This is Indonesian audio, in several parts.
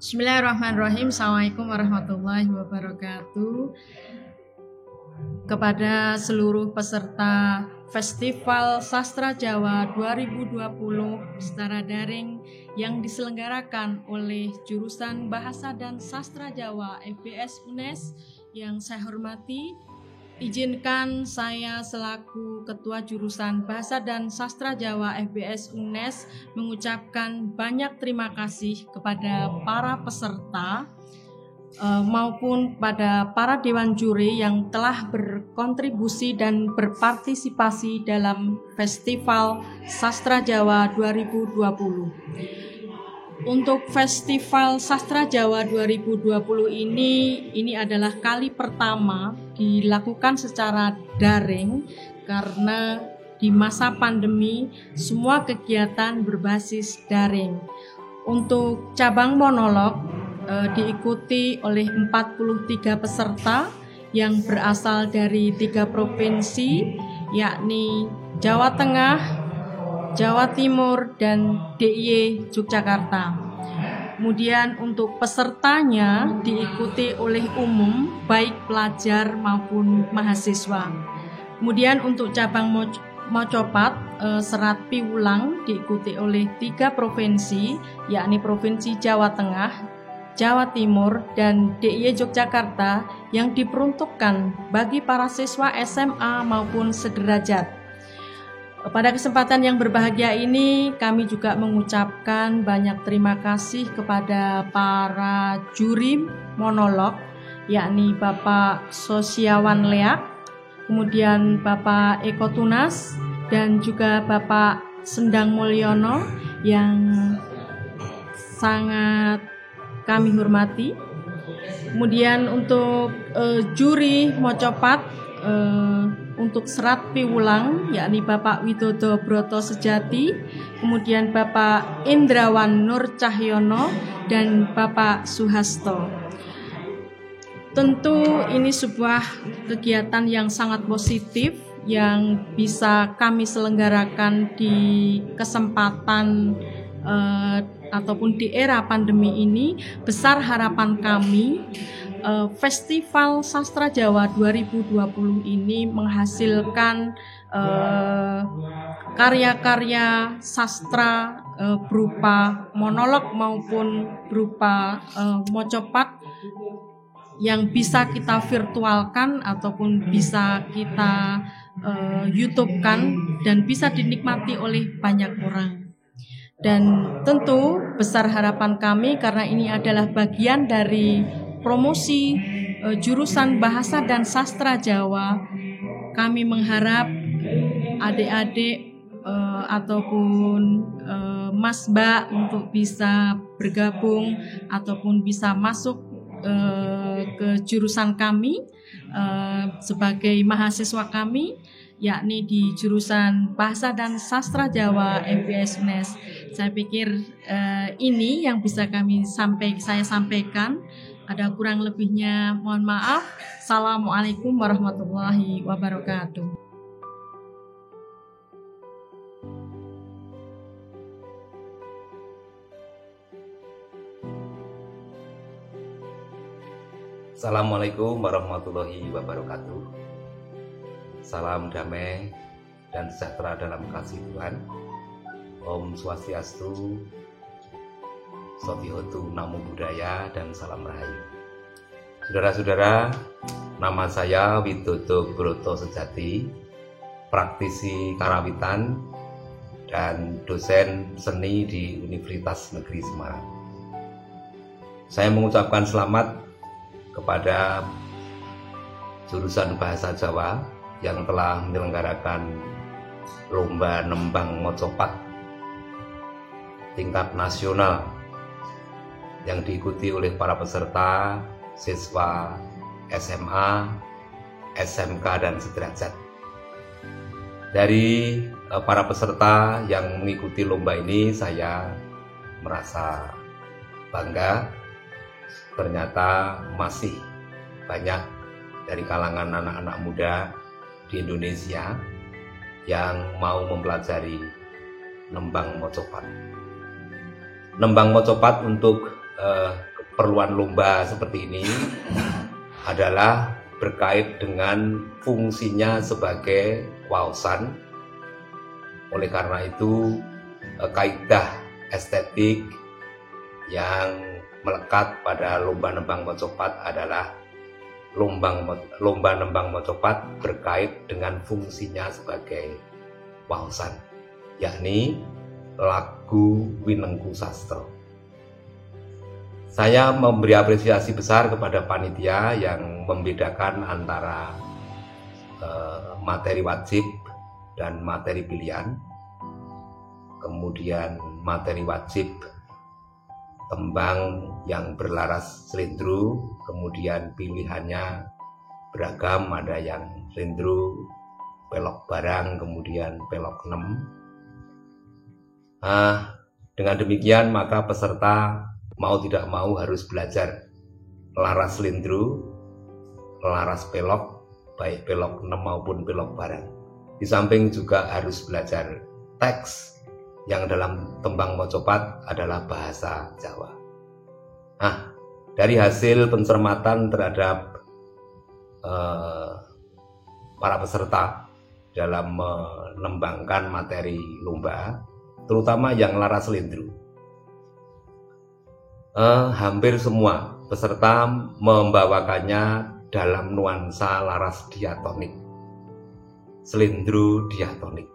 Bismillahirrahmanirrahim. Assalamualaikum warahmatullahi wabarakatuh. Kepada seluruh peserta Festival Sastra Jawa 2020 secara daring yang diselenggarakan oleh jurusan Bahasa dan Sastra Jawa FBS UNES yang saya hormati, izinkan saya selaku Ketua Jurusan Bahasa dan Sastra Jawa FBS UNES mengucapkan banyak terima kasih kepada para peserta maupun pada para dewan juri yang telah berkontribusi dan berpartisipasi dalam Festival Sastra Jawa 2020. Untuk Festival Sastra Jawa 2020 ini adalah kali pertama dilakukan secara daring karena di masa pandemi semua kegiatan berbasis daring. Untuk cabang monolog diikuti oleh 43 peserta yang berasal dari 3 provinsi, yakni Jawa Tengah, Jawa Timur, dan DIY Yogyakarta. Kemudian untuk pesertanya diikuti oleh umum, baik pelajar maupun mahasiswa. Kemudian untuk cabang mocopat, serat piwulang diikuti oleh 3 provinsi, yakni Provinsi Jawa Tengah, Jawa Timur, dan DIY Yogyakarta yang diperuntukkan bagi para siswa SMA maupun sederajat. Pada kesempatan yang berbahagia ini, kami juga mengucapkan banyak terima kasih kepada para juri monolog, yakni Bapak Sosiawan Leak, kemudian Bapak Eko Tunas, dan juga Bapak Sendang Mulyono yang sangat kami hormati. Kemudian untuk juri mocopat, untuk serat piwulang, yakni Bapak Widodo Broto Sejati, kemudian Bapak Indrawan Nur Cahyono, dan Bapak Suhasto. Tentu ini sebuah kegiatan yang sangat positif yang bisa kami selenggarakan di kesempatan ataupun di era pandemi ini. Besar harapan kami Festival Sastra Jawa 2020 ini menghasilkan karya-karya sastra berupa monolog maupun berupa mocopat yang bisa kita virtualkan ataupun bisa kita YouTube-kan dan bisa dinikmati oleh banyak orang. Dan tentu besar harapan kami karena ini adalah bagian dari promosi jurusan Bahasa dan Sastra Jawa. Kami mengharap adik-adik ataupun Mas Mbak untuk bisa bergabung ataupun bisa masuk ke jurusan kami sebagai mahasiswa kami, yakni di jurusan Bahasa dan Sastra Jawa FBS UNES. Saya pikir ini yang bisa saya sampaikan. Ada kurang lebihnya mohon maaf. Assalamualaikum warahmatullahi wabarakatuh. Assalamualaikum warahmatullahi wabarakatuh. Salam damai dan sejahtera dalam kasih Tuhan. Om Swastiastu, Sotihotu, Namo Buddhaya, dan salam rahayu. Saudara-saudara, nama saya Widodo Broto Sejati, praktisi karawitan dan dosen seni di Universitas Negeri Semarang. Saya mengucapkan selamat kepada jurusan Bahasa Jawa yang telah menyelenggarakan lomba nembang mocopat tingkat nasional yang diikuti oleh para peserta siswa SMA, SMK, dan sederajat. Dari para peserta yang mengikuti lomba ini, saya merasa bangga. Ternyata masih banyak dari kalangan anak-anak muda di Indonesia yang mau mempelajari nembang mocopat. Nembang mocopat untuk keperluan lomba seperti ini adalah berkait dengan fungsinya sebagai wawasan. Oleh karena itu, kaidah estetik yang melekat pada lomba nembang mocopat adalah lomba nembang mocopat berkait dengan fungsinya sebagai wawasan, yakni lagu Winengku Sastra. Saya memberi apresiasi besar kepada panitia yang membedakan antara materi wajib dan materi pilihan. Kemudian materi wajib tembang yang berlaras slendro, kemudian pilihannya beragam, ada yang slendro, pelok barang, kemudian pelok 6. Dengan demikian maka peserta mau tidak mau harus belajar laras slendro, laras pelok, baik pelok 6 maupun pelok barang. Di samping juga harus belajar teks yang dalam tembang mocopat adalah bahasa Jawa. Dari hasil pencermatan terhadap para peserta dalam menembangkan materi lomba, terutama yang laras slendro, hampir semua peserta membawakannya dalam nuansa laras diatonik, slendro diatonik.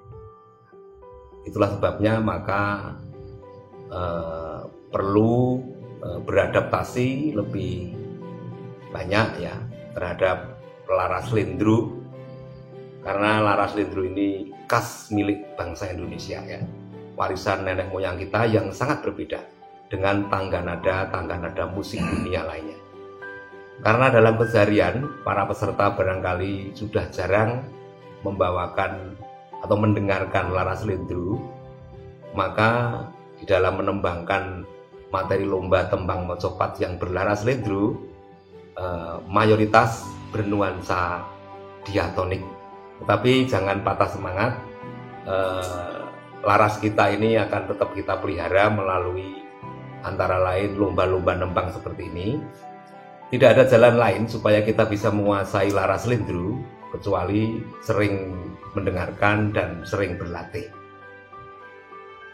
Itulah sebabnya maka perlu beradaptasi lebih banyak ya terhadap laras slendro, karena laras slendro ini khas milik bangsa Indonesia ya, warisan nenek moyang kita yang sangat berbeda dengan tangga nada musik dunia lainnya. Karena dalam keseharian para peserta barangkali sudah jarang membawakan atau mendengarkan laras slendro, maka di dalam menembangkan materi lomba tembang mocopat yang berlaras slendro, mayoritas bernuansa diatonik. Tetapi jangan patah semangat, laras kita ini akan tetap kita pelihara melalui antara lain lomba-lomba nembang seperti ini. Tidak ada jalan lain supaya kita bisa menguasai laras slendro kecuali sering mendengarkan dan sering berlatih.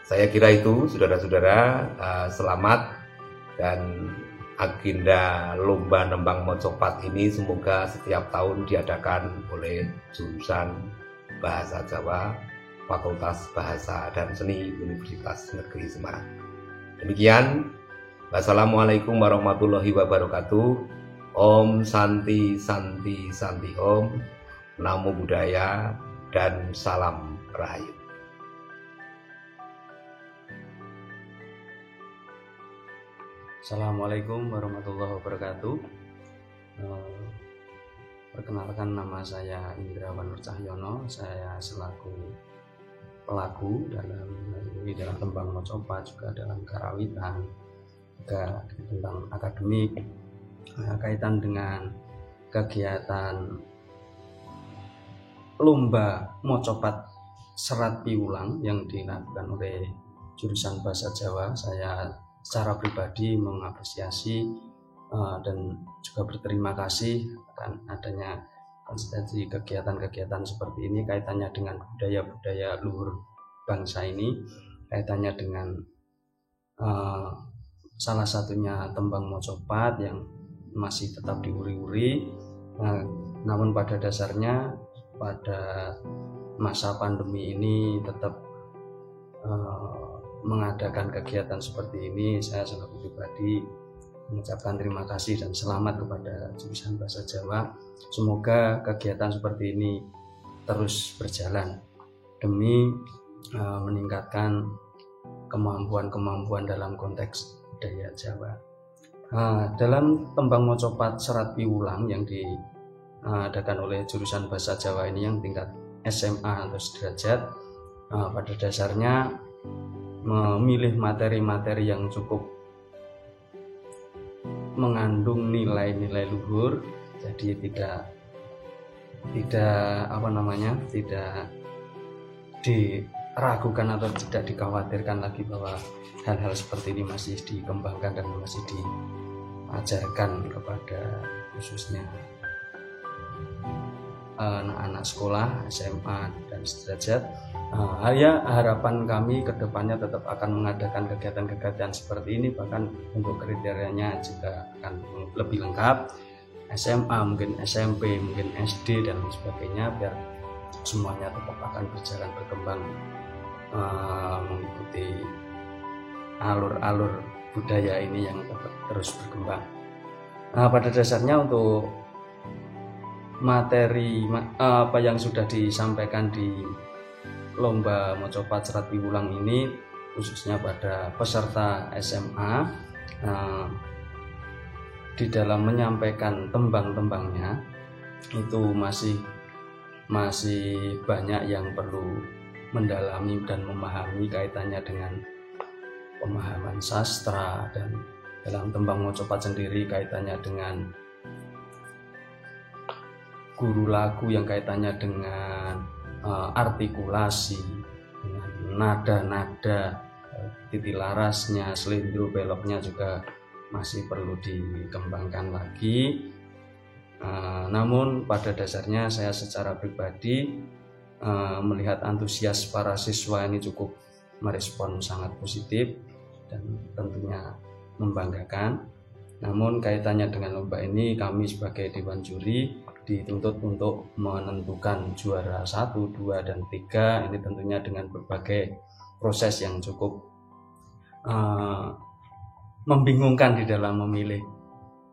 Saya kira itu, saudara-saudara, selamat, dan agenda lomba nembang mocopat ini semoga setiap tahun diadakan oleh jurusan Bahasa Jawa, Fakultas Bahasa dan Seni Universitas Negeri Semarang. Demikian, wassalamualaikum warahmatullahi wabarakatuh. Om Santi Santi Santi Om, Namo Buddhaya, dan salam Rahayu. Assalamualaikum warahmatullahi wabarakatuh. Perkenalkan, nama saya Indrawan Nur Cahyono. Saya selaku pelaku dalam tembang mocopat, juga dalam karawitan, juga tentang akademik, kaitan dengan kegiatan lomba mocopat serat piulang yang dilakukan oleh jurusan Bahasa Jawa. Saya secara pribadi mengapresiasi dan juga berterima kasih akan adanya konsistensi kegiatan-kegiatan seperti ini, kaitannya dengan budaya-budaya luhur bangsa ini, kaitannya dengan salah satunya tembang mocopat yang masih tetap diuri-uri. Namun pada dasarnya pada masa pandemi ini tetap mengadakan kegiatan seperti ini. Saya selaku pribadi mengucapkan terima kasih dan selamat kepada jurusan Bahasa Jawa. Semoga kegiatan seperti ini terus berjalan demi meningkatkan kemampuan-kemampuan dalam konteks budaya Jawa. Dalam tembang mocopat serat piulang yang diadakan oleh jurusan Bahasa Jawa ini yang tingkat SMA atau sederajat, pada dasarnya memilih materi-materi yang cukup mengandung nilai-nilai luhur, jadi tidak diragukan atau tidak dikhawatirkan lagi bahwa hal-hal seperti ini masih dikembangkan dan masih ajarkan kepada khususnya anak-anak sekolah SMA dan sederajat. Harapan kami ke depannya tetap akan mengadakan kegiatan-kegiatan seperti ini, bahkan untuk kriterianya juga akan lebih lengkap, SMA, mungkin SMP, mungkin SD dan sebagainya, biar semuanya tetap akan berjalan berkembang mengikuti alur-alur budaya ini yang tetap terus berkembang. Pada dasarnya untuk materi apa yang sudah disampaikan di lomba Mocopat Serat Piwulang ini, khususnya pada peserta SMA, di dalam menyampaikan tembang-tembangnya itu masih banyak yang perlu mendalami dan memahami kaitannya dengan pemahaman sastra, dan dalam tembang Mocopat sendiri kaitannya dengan guru lagu yang kaitannya dengan artikulasi, dengan nada-nada, titilarasnya, selindro beloknya juga masih perlu dikembangkan lagi. Namun pada dasarnya saya secara pribadi melihat antusias para siswa ini cukup merespon sangat positif dan tentunya membanggakan. Namun kaitannya dengan lomba ini, kami sebagai Dewan Juri dituntut untuk menentukan juara 1, 2, dan 3. Ini tentunya dengan berbagai proses yang cukup membingungkan di dalam memilih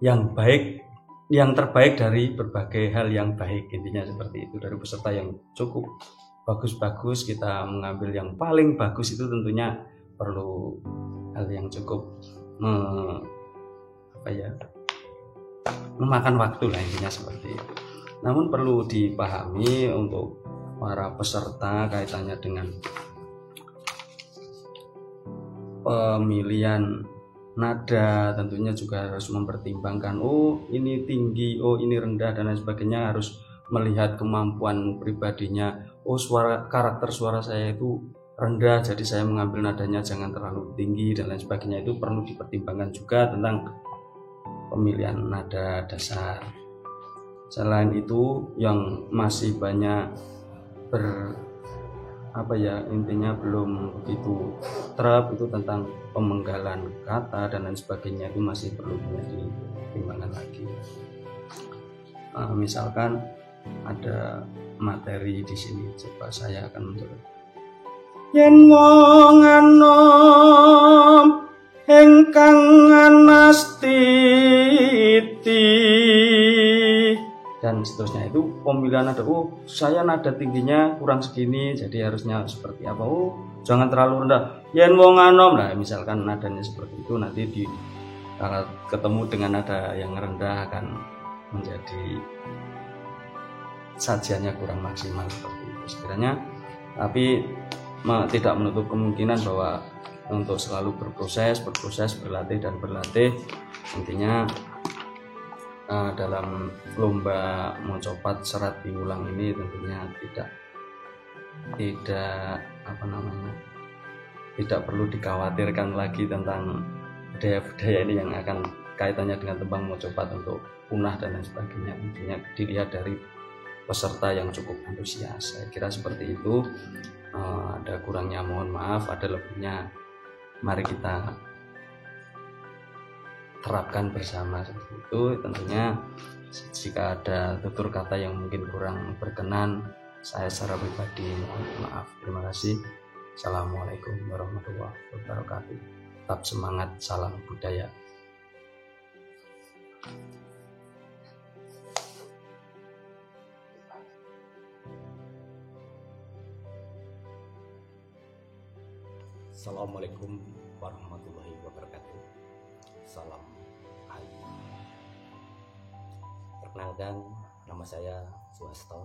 yang baik, yang terbaik dari berbagai hal yang baik. Intinya seperti itu, dari peserta yang cukup bagus-bagus kita mengambil yang paling bagus. Itu tentunya perlu hal yang cukup memakan waktu lah, intinya seperti itu. Namun perlu dipahami untuk para peserta kaitannya dengan pemilihan nada, tentunya juga harus mempertimbangkan ini tinggi, ini rendah, dan lain sebagainya. Harus melihat kemampuan pribadinya. Karakter suara saya itu rendah, jadi saya mengambil nadanya jangan terlalu tinggi, dan lain sebagainya. Itu perlu dipertimbangkan juga tentang pemilihan nada dasar. Selain itu, yang masih banyak intinya belum begitu terap itu tentang pemenggalan kata dan lain sebagainya. Itu masih perlu dipertimbangkan lagi. Misalkan ada materi di sini, coba saya akan mencoba. Yen wong anom ingkang anastiti, dan seterusnya. Itu pemilihan nada. Saya nada tingginya kurang segini, jadi harusnya seperti apa. Jangan terlalu rendah. Yen wong anom, nah misalkan nadanya seperti itu, nanti kalau ketemu dengan nada yang rendah akan menjadi sajiannya kurang maksimal seperti itu sekiranya. Tapi tidak menutup kemungkinan bahwa untuk selalu berproses, berlatih dan berlatih. Intinya dalam lomba Mocopat Serat Piwulang ini tentunya tidak perlu dikhawatirkan lagi tentang budaya-budaya ini yang akan kaitannya dengan tembang Mocopat untuk punah dan lain sebagainya. Intinya dilihat dari peserta yang cukup antusias. Saya kira seperti itu. Ada kurangnya mohon maaf, ada lebihnya mari kita terapkan bersama seperti itu. Tentunya jika ada tutur kata yang mungkin kurang berkenan, saya secara pribadi mohon maaf. Terima kasih. Assalamualaikum warahmatullahi wabarakatuh. Tetap semangat, salam budaya. Assalamualaikum warahmatullahi wabarakatuh. Salam Ayu. Perkenalkan, nama saya Suhasto.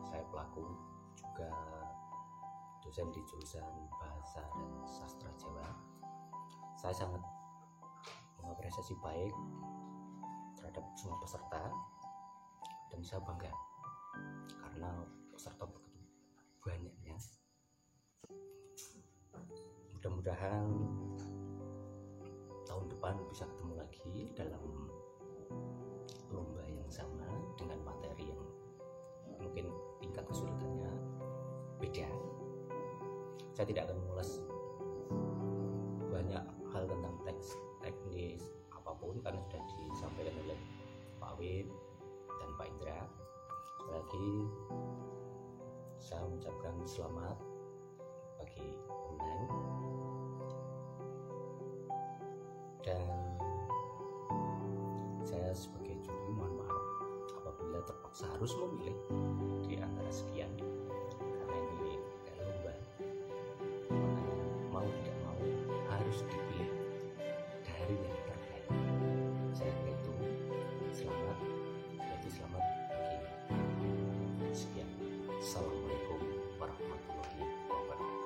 Saya pelaku juga dosen di jurusan Bahasa dan Sastra Jawa. Saya sangat mengapresiasi baik terhadap semua peserta, dan saya bangga karena peserta begitu banyaknya. Mudah-mudahan tahun depan bisa ketemu lagi dalam berbeda. Saya tidak akan mengulas banyak hal tentang teks teknis apapun karena sudah disampaikan oleh Pak Win dan Pak Indra. Sekali lagi saya mengucapkan selamat bagi Oneng, dan saya sebagai juri mohon maaf apabila terpaksa harus memilih di antara sekian, karena ini lomba, makanya mau tidak mau harus dipilih dari yang terbaik. Saya kira itu selamat, berarti selamat bagi sekian. Assalamualaikum warahmatullahi wabarakatuh.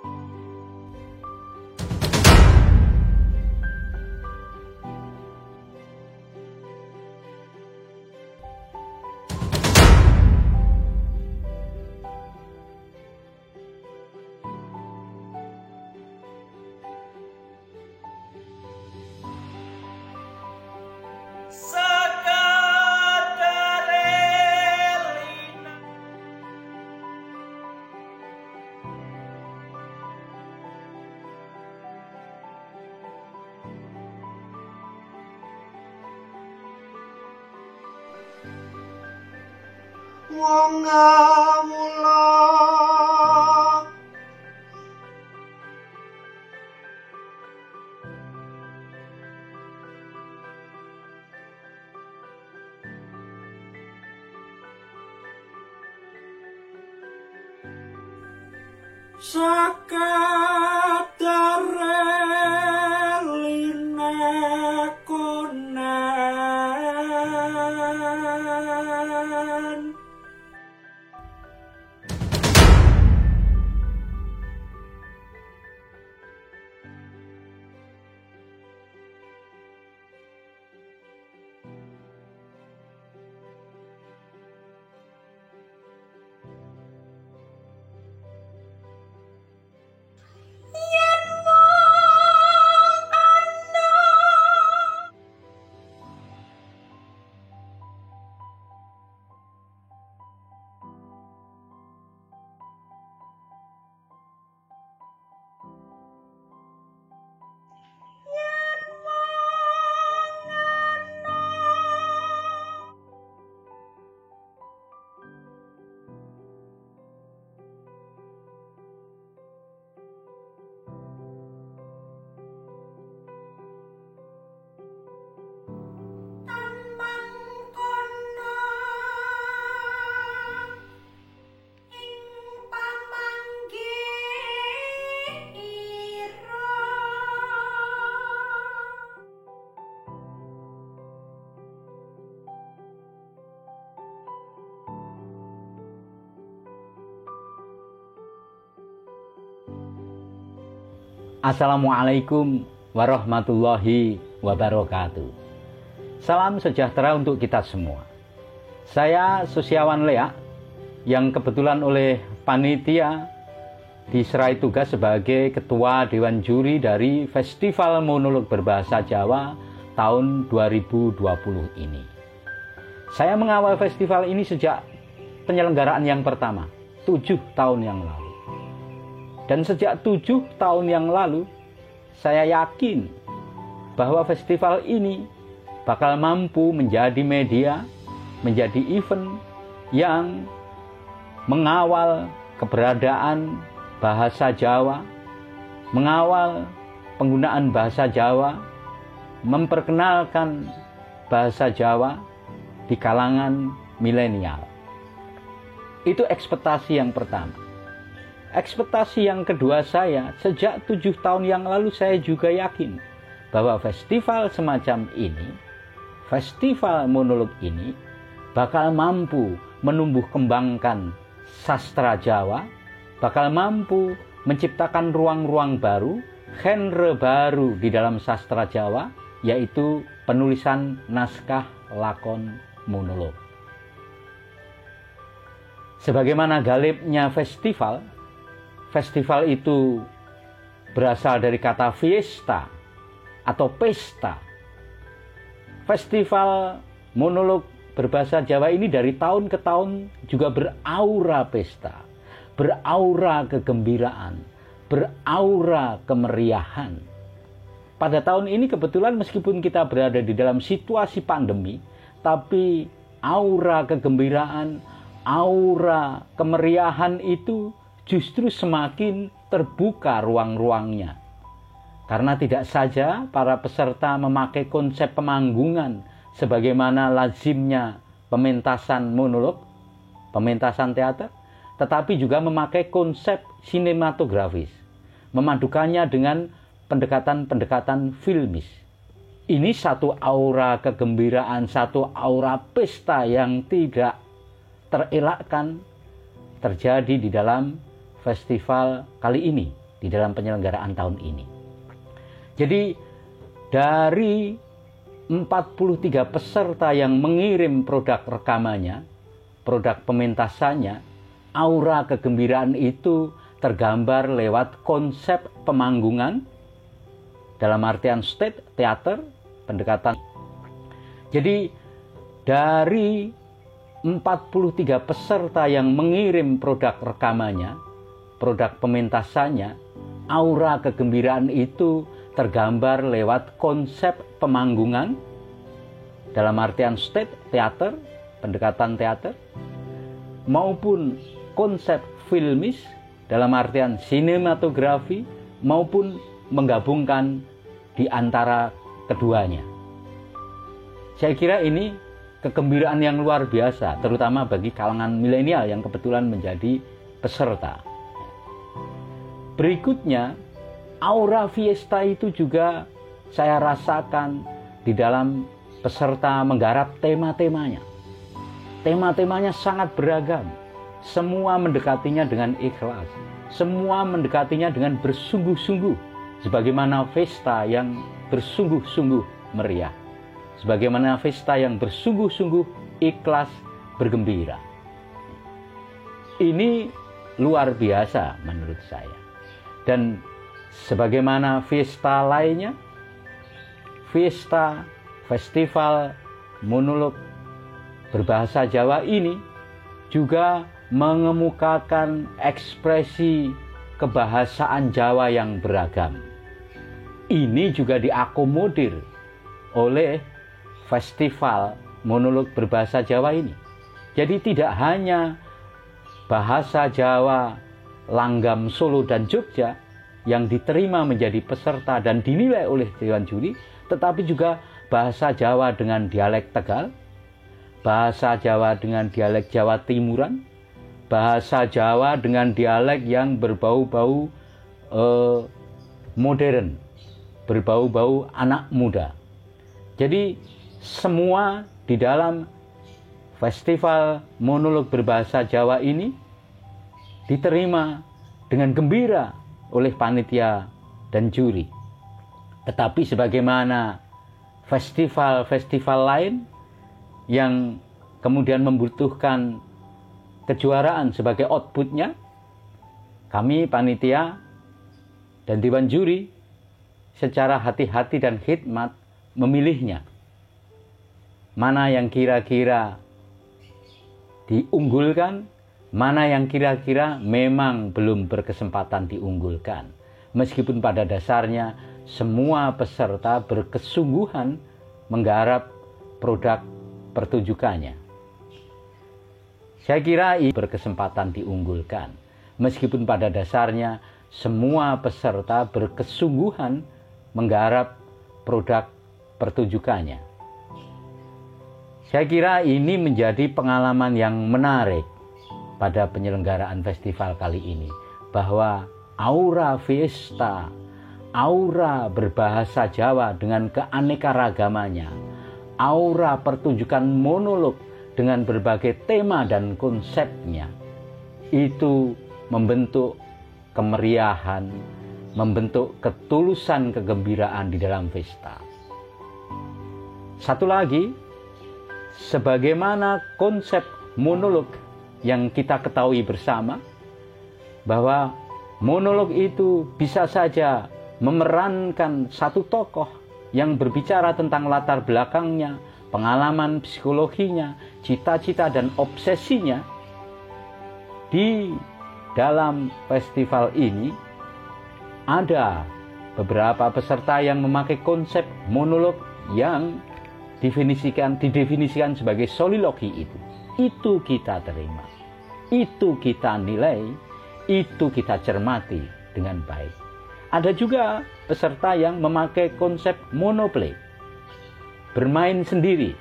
Wong ngawula sakadare line konen. Assalamualaikum warahmatullahi wabarakatuh. Salam sejahtera untuk kita semua. Saya Susiawan Lea yang kebetulan oleh panitia diserai tugas sebagai Ketua Dewan Juri dari Festival Monolog Berbahasa Jawa tahun 2020 ini. Saya mengawal festival ini sejak penyelenggaraan yang pertama, 7 tahun yang lalu. Dan sejak 7 tahun yang lalu, saya yakin bahwa festival ini bakal mampu menjadi media, menjadi event yang mengawal keberadaan bahasa Jawa, mengawal penggunaan bahasa Jawa, memperkenalkan bahasa Jawa di kalangan milenial. Itu ekspektasi yang pertama. Ekspektasi yang kedua saya, sejak 7 tahun yang lalu saya juga yakin bahwa festival semacam ini, festival monolog ini, bakal mampu menumbuh kembangkan sastra Jawa, bakal mampu menciptakan ruang-ruang baru, genre baru di dalam sastra Jawa, yaitu penulisan naskah lakon monolog. Sebagaimana galibnya festival itu berasal dari kata fiesta atau pesta. Festival monolog berbahasa Jawa ini dari tahun ke tahun juga beraura pesta, beraura kegembiraan, beraura kemeriahan. Pada tahun ini kebetulan meskipun kita berada di dalam situasi pandemi, tapi aura kegembiraan, aura kemeriahan itu justru semakin terbuka ruang-ruangnya. Karena tidak saja para peserta memakai konsep pemanggungan sebagaimana lazimnya pementasan monolog, pementasan teater, tetapi juga memakai konsep sinematografis, memadukannya dengan pendekatan-pendekatan filmis. Ini satu aura kegembiraan, satu aura pesta yang tidak terelakkan terjadi di dalam festival kali ini, di dalam penyelenggaraan tahun ini. Jadi dari 43 peserta yang mengirim produk rekamannya, produk pementasannya, aura kegembiraan itu tergambar lewat konsep pemanggungan, dalam artian stage, teater, pendekatan. Jadi dari 43 peserta yang mengirim produk rekamannya, produk pementasannya, aura kegembiraan itu tergambar lewat konsep pemanggungan, dalam artian stage, teater, pendekatan teater, maupun konsep filmis, dalam artian sinematografi, maupun menggabungkan di antara keduanya. Saya kira ini kegembiraan yang luar biasa, terutama bagi kalangan milenial yang kebetulan menjadi peserta. Berikutnya, aura fiesta itu juga saya rasakan di dalam peserta menggarap tema-temanya. Tema-temanya sangat beragam. Semua mendekatinya dengan ikhlas. Semua mendekatinya dengan bersungguh-sungguh. Sebagaimana pesta yang bersungguh-sungguh meriah. Sebagaimana pesta yang bersungguh-sungguh ikhlas bergembira. Ini luar biasa menurut saya. Dan sebagaimana pesta lainnya, pesta festival monolog berbahasa Jawa ini juga mengemukakan ekspresi kebahasaan Jawa yang beragam. Ini juga diakomodir oleh festival monolog berbahasa Jawa ini. Jadi tidak hanya bahasa Jawa langgam Solo dan Jogja yang diterima menjadi peserta dan dinilai oleh Dewan Juri, tetapi juga bahasa Jawa dengan dialek Tegal, bahasa Jawa dengan dialek Jawa Timuran, bahasa Jawa dengan dialek yang berbau-bau modern, berbau-bau anak muda. Jadi semua di dalam festival monolog berbahasa Jawa ini diterima dengan gembira oleh panitia dan juri. Tetapi sebagaimana festival-festival lain yang kemudian membutuhkan kejuaraan sebagai outputnya, kami panitia dan dewan juri secara hati-hati dan khidmat memilihnya. Mana yang kira-kira diunggulkan, mana yang kira-kira memang belum berkesempatan diunggulkan. Meskipun pada dasarnya semua peserta berkesungguhan menggarap produk pertunjukannya. Saya kira ini berkesempatan diunggulkan. Meskipun pada dasarnya semua peserta berkesungguhan menggarap produk pertunjukannya. Saya kira ini menjadi pengalaman yang menarik pada penyelenggaraan festival kali ini, bahwa aura fiesta, aura berbahasa Jawa dengan keanekaragamannya, aura pertunjukan monolog dengan berbagai tema dan konsepnya, itu membentuk kemeriahan, membentuk ketulusan kegembiraan di dalam pesta. Satu lagi, sebagaimana konsep monolog yang kita ketahui bersama, bahwa monolog itu bisa saja memerankan satu tokoh yang berbicara tentang latar belakangnya, pengalaman psikologinya, cita-cita dan obsesinya, di dalam festival ini ada beberapa peserta yang memakai konsep monolog yang didefinisikan sebagai solilogi itu. Itu kita terima, itu kita nilai, itu kita cermati dengan baik. Ada juga peserta yang memakai konsep monoplay, bermain sendiri.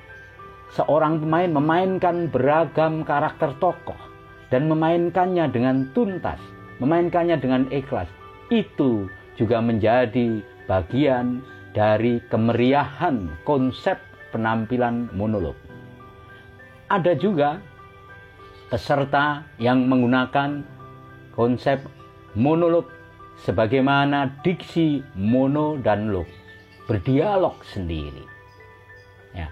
Seorang pemain memainkan beragam karakter tokoh dan memainkannya dengan tuntas, memainkannya dengan ikhlas. Itu juga menjadi bagian dari kemeriahan konsep penampilan monolog. Ada juga peserta yang menggunakan konsep monolog sebagaimana diksi mono dan log, berdialog sendiri. Ya,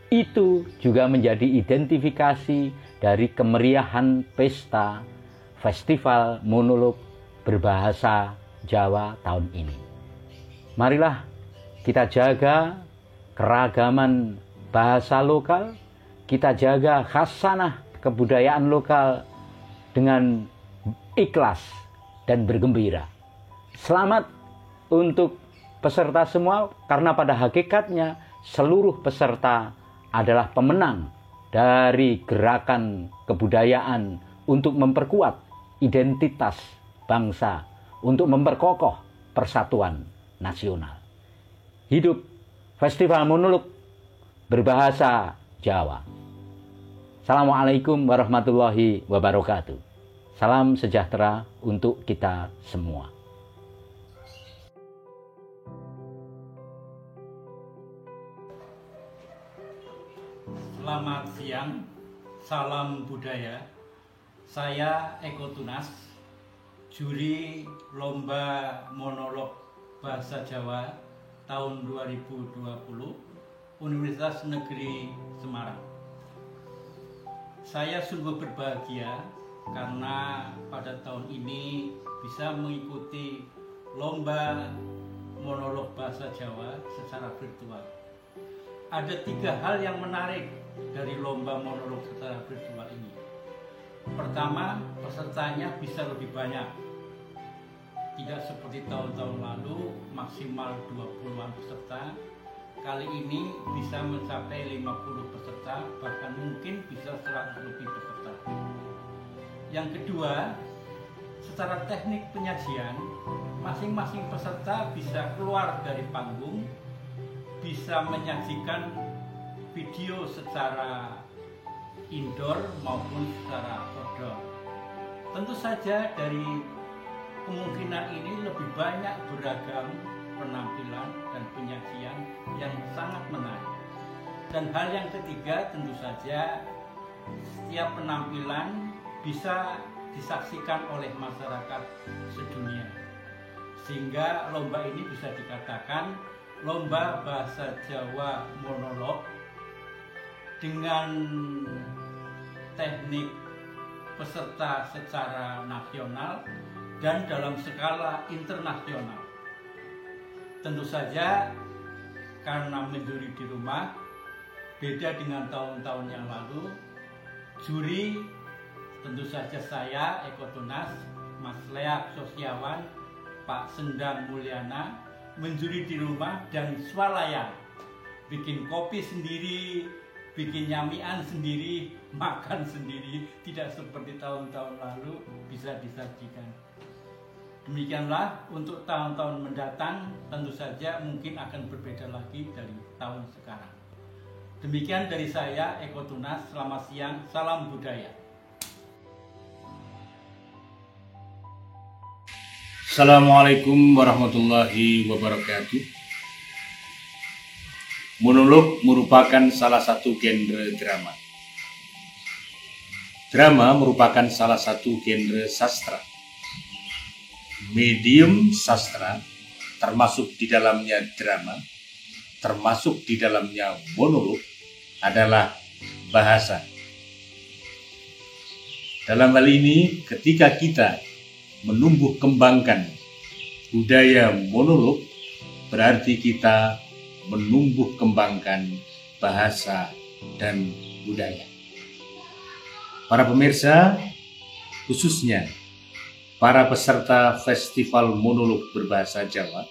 itu juga menjadi identifikasi dari kemeriahan pesta festival monolog berbahasa Jawa tahun ini. Marilah kita jaga keragaman bahasa lokal, kita jaga khasanah kebudayaan lokal dengan ikhlas dan bergembira. Selamat untuk peserta semua, karena pada hakikatnya seluruh peserta adalah pemenang dari gerakan kebudayaan untuk memperkuat identitas bangsa, untuk memperkokoh persatuan nasional. Hidup Festival Monolog berbahasa Jawa. Assalamualaikum warahmatullahi wabarakatuh. Salam sejahtera untuk kita semua. Selamat siang, salam budaya. Saya Eko Tunas, juri Lomba Monolog Bahasa Jawa tahun 2020 Universitas Negeri Semarang. Saya sungguh berbahagia karena pada tahun ini bisa mengikuti Lomba Monolog Bahasa Jawa secara virtual. Ada 3 hal yang menarik dari Lomba Monolog secara virtual ini. Pertama, pesertanya bisa lebih banyak. Tidak seperti tahun-tahun lalu, maksimal 20-an peserta. Kali ini bisa mencapai 50 peserta, bahkan mungkin bisa 100 lebih peserta. Yang kedua, secara teknik penyajian, masing-masing peserta bisa keluar dari panggung, bisa menyajikan video secara indoor maupun secara outdoor. Tentu saja dari kemungkinan ini lebih banyak beragam penampilan dan penyajian yang sangat menarik. Dan hal yang ketiga, tentu saja setiap penampilan bisa disaksikan oleh masyarakat sedunia, sehingga lomba ini bisa dikatakan Lomba Bahasa Jawa Monolog dengan teknik peserta secara nasional dan dalam skala internasional. Tentu saja karena menjuri di rumah, beda dengan tahun-tahun yang lalu, juri tentu saja saya, Eko Tunas, Mas Leak Sosiawan, Pak Sendang Mulyana, menjuri di rumah dan swalayan, bikin kopi sendiri, bikin nyamian sendiri, makan sendiri, tidak seperti tahun-tahun lalu bisa disajikan. Demikianlah untuk tahun-tahun mendatang, tentu saja mungkin akan berbeda lagi dari tahun sekarang. Demikian dari saya, Eko Tunas. Selamat siang, salam budaya. Assalamualaikum warahmatullahi wabarakatuh. Monolog merupakan salah satu genre drama. Drama merupakan salah satu genre sastra. Medium sastra, termasuk di dalamnya drama, termasuk di dalamnya monolog, adalah bahasa. Dalam hal ini, ketika kita menumbuh kembangkan budaya monolog, berarti kita menumbuh kembangkan bahasa dan budaya. Para pemirsa, khususnya para peserta Festival Monolog Berbahasa Jawa,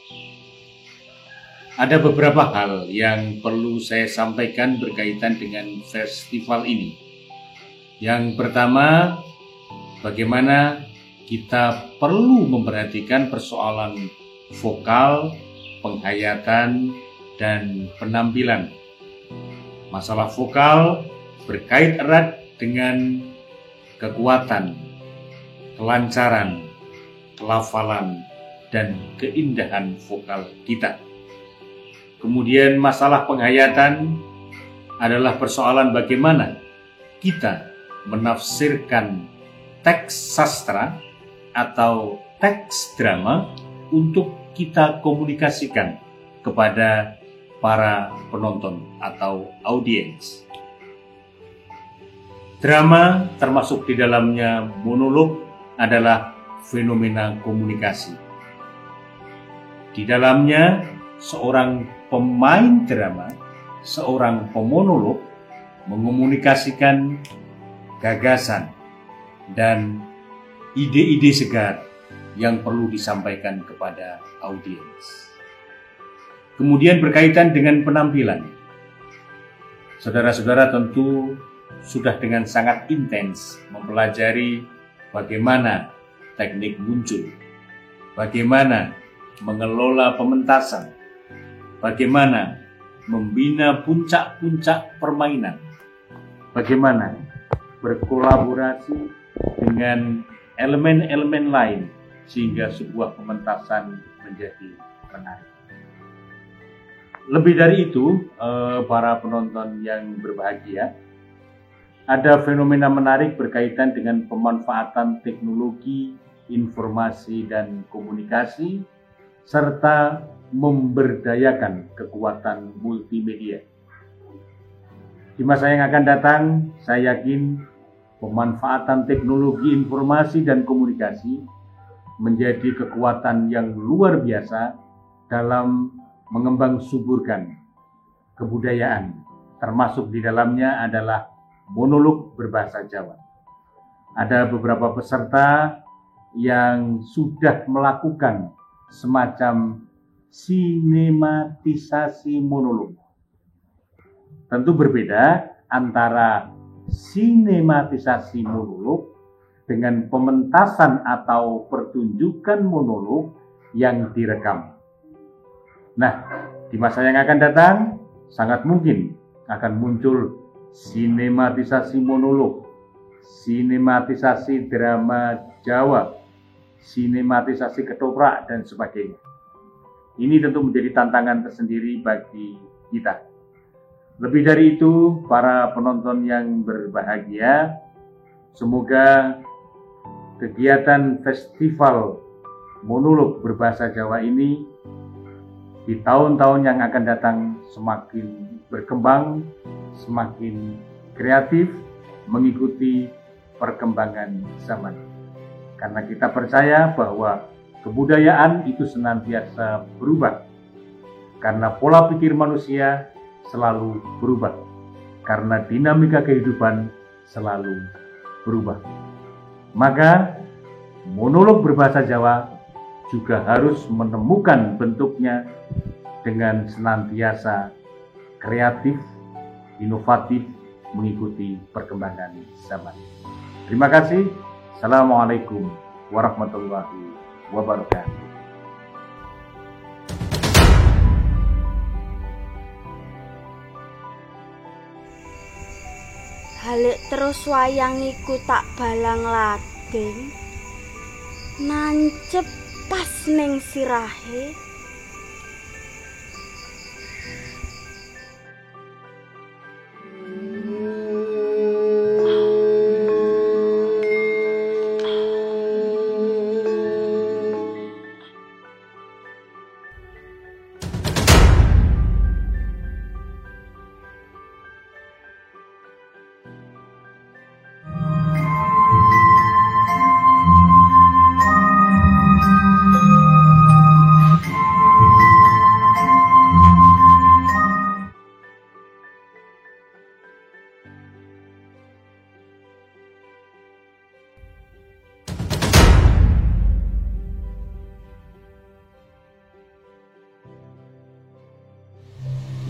ada beberapa hal yang perlu saya sampaikan berkaitan dengan festival ini. Yang pertama, bagaimana kita perlu memperhatikan persoalan vokal, penghayatan, dan penampilan. Masalah vokal berkait erat dengan kekuatan, kelancaran, kelafalan, dan keindahan vokal kita. Kemudian masalah penghayatan adalah persoalan bagaimana kita menafsirkan teks sastra atau teks drama untuk kita komunikasikan kepada para penonton atau audiens. Drama termasuk di dalamnya monolog adalah fenomena komunikasi. Di dalamnya seorang pemain drama, seorang pemonolog mengomunikasikan gagasan dan ide-ide segar yang perlu disampaikan kepada audiens. Kemudian berkaitan dengan penampilan. Saudara-saudara tentu sudah dengan sangat intens mempelajari bagaimana teknik muncul, bagaimana mengelola pementasan, bagaimana membina puncak-puncak permainan, bagaimana berkolaborasi dengan elemen-elemen lain sehingga sebuah pementasan menjadi menarik. Lebih dari itu, para penonton yang berbahagia, ada fenomena menarik berkaitan dengan pemanfaatan teknologi, informasi, dan komunikasi, serta memberdayakan kekuatan multimedia. Di masa yang akan datang, saya yakin pemanfaatan teknologi informasi dan komunikasi menjadi kekuatan yang luar biasa dalam mengembang suburkan kebudayaan, termasuk di dalamnya adalah monolog berbahasa Jawa. Ada beberapa peserta yang sudah melakukan semacam sinematisasi monolog. Tentu berbeda antara sinematisasi monolog dengan pementasan atau pertunjukan monolog yang direkam. Nah, di masa yang akan datang, sangat mungkin akan muncul sinematisasi monolog, sinematisasi drama Jawa, sinematisasi ketoprak, dan sebagainya. Ini tentu menjadi tantangan tersendiri bagi kita. Lebih dari itu, para penonton yang berbahagia, semoga kegiatan festival monolog berbahasa Jawa ini di tahun-tahun yang akan datang semakin berkembang, semakin kreatif, mengikuti perkembangan zaman. Karena kita percaya bahwa kebudayaan itu senantiasa berubah. Karena pola pikir manusia selalu berubah. Karena dinamika kehidupan selalu berubah. Maka monolog berbahasa Jawa juga harus menemukan bentuknya dengan senantiasa kreatif, inovatif, mengikuti perkembangan zaman. Terima kasih. Assalamualaikum warahmatullahi wabarakatuh. Balik terus wayang iku tak balang lading, nancep pas ning sirahe.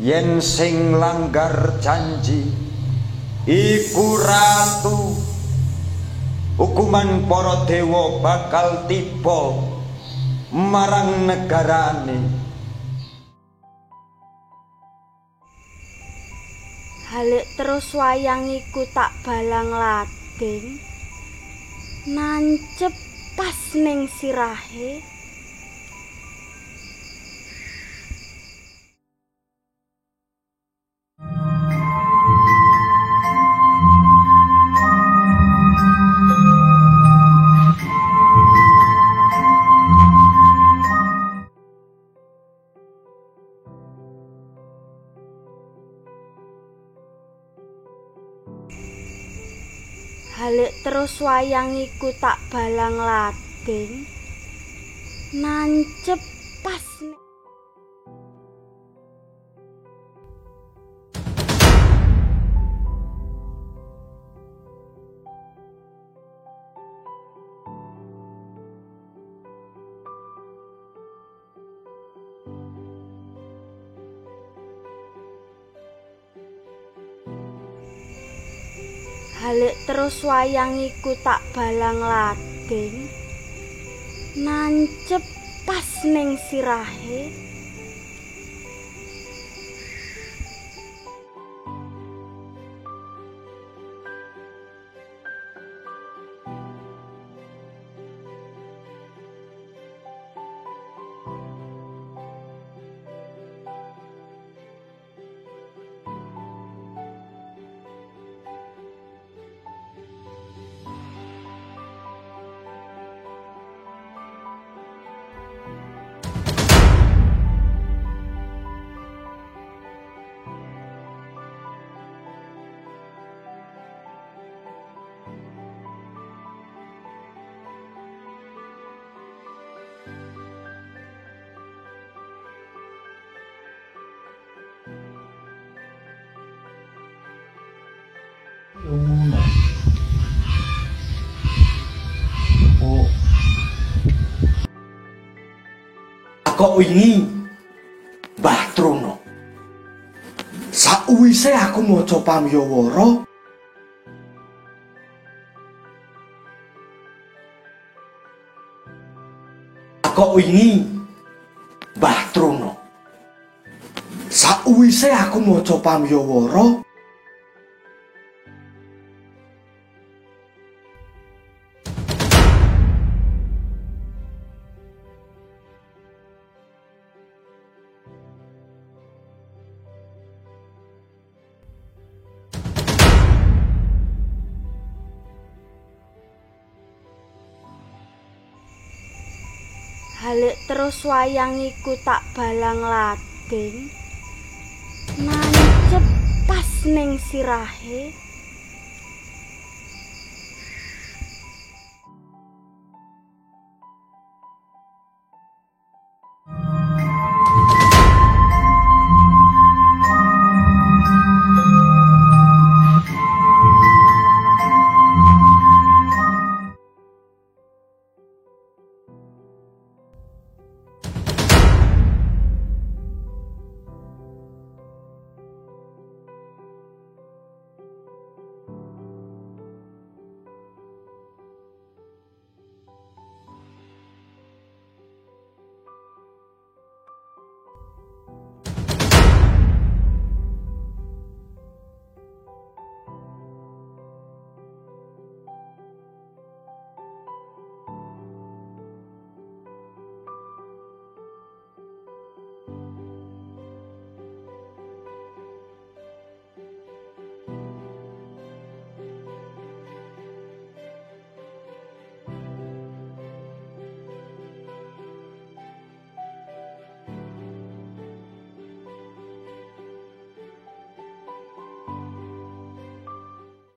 yen sing langgar janji iku ratu, hukuman para dewa bakal tiba marang negarane. Halik terus wayang iku tak balang lading, nancep pas ning sirahe. Halik terus wayang iku tak balang lading, nancep pas ning Halik terus wayang iku tak balang lading, nancep pas ning sirahe. Kok wingi Mbah Trono sakwise aku maca pamyawara Mbah Trono sakwise aku maca pamyawara Halik terus wayang iku tak balang lading, nancep pas ning sirahe.